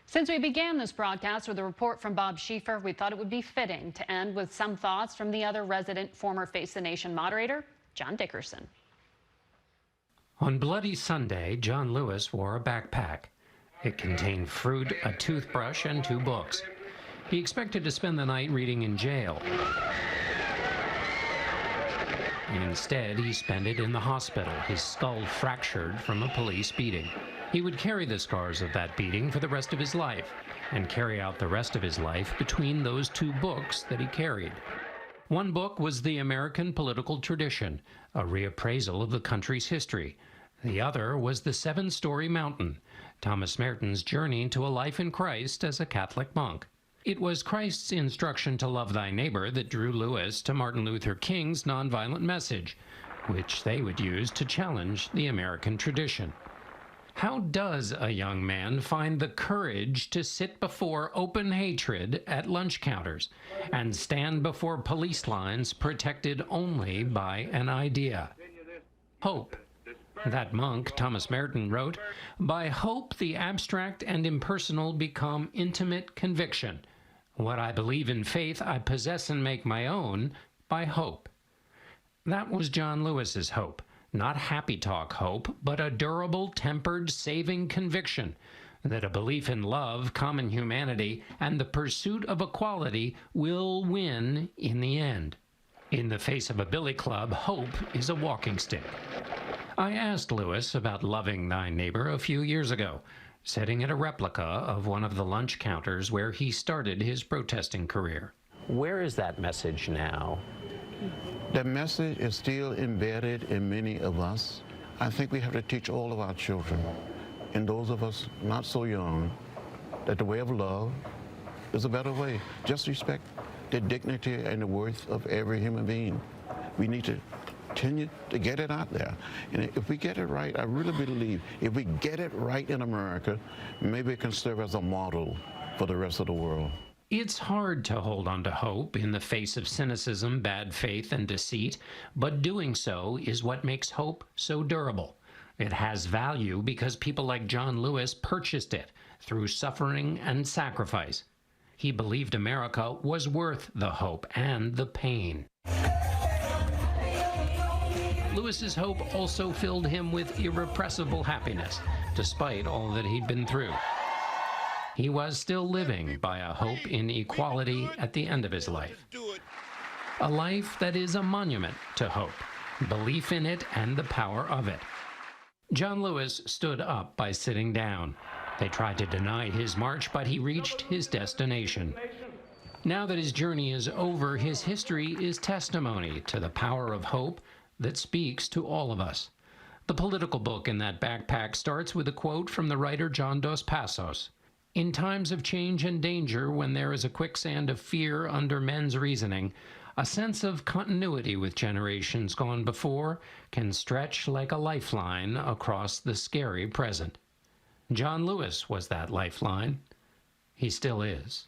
Since we began this broadcast with a report from Bob Schieffer, we thought it would be fitting to end with some thoughts from the other resident former Face the Nation moderator, John Dickerson. On Bloody Sunday, John Lewis wore a backpack. It contained fruit, a toothbrush, and 2 books. He expected to spend the night reading in jail. Instead, he spent it in the hospital, his skull fractured from a police beating. He would carry the scars of that beating for the rest of his life, and carry out the rest of his life between those 2 books that he carried. One book was The American Political Tradition, a reappraisal of the country's history. The other was The 7-Story Mountain, Thomas Merton's journey to a life in Christ as a Catholic monk. It was Christ's instruction to love thy neighbor that drew Lewis to Martin Luther King's nonviolent message, which they would use to challenge the American tradition. How does a young man find the courage to sit before open hatred at lunch counters and stand before police lines protected only by an idea? Hope. That monk, Thomas Merton, wrote, "By hope the abstract and impersonal become intimate conviction. What I believe in faith I possess and make my own by hope." That was John Lewis's hope. Not happy talk hope, but a durable, tempered, saving conviction that a belief in love, common humanity, and the pursuit of equality will win in the end. In the face of a billy club, hope is a walking stick. I asked Lewis about loving thy neighbor a few years ago, sitting at a replica of one of the lunch counters where he started his protesting career. Where is that message now? The message is still embedded in many of us. I think we have to teach all of our children, and those of us not so young, that the way of love is a better way. Just respect the dignity and the worth of every human being. We need to continue to get it out there. And if we get it right, I really believe, if we get it right in America, maybe it can serve as a model for the rest of the world. It's hard to hold on to hope in the face of cynicism, bad faith, and deceit, but doing so is what makes hope so durable. It has value because people like John Lewis purchased it through suffering and sacrifice. He believed America was worth the hope and the pain. Lewis's hope also filled him with irrepressible happiness, despite all that he'd been through. He was still living by a hope in equality at the end of his life. A life that is a monument to hope, belief in it and the power of it. John Lewis stood up by sitting down. They tried to deny his march, but he reached his destination. Now that his journey is over, his history is testimony to the power of hope that speaks to all of us. The political book in that backpack starts with a quote from the writer John Dos Passos. In times of change and danger, when there is a quicksand of fear under men's reasoning, a sense of continuity with generations gone before can stretch like a lifeline across the scary present. John Lewis was that lifeline. He still is.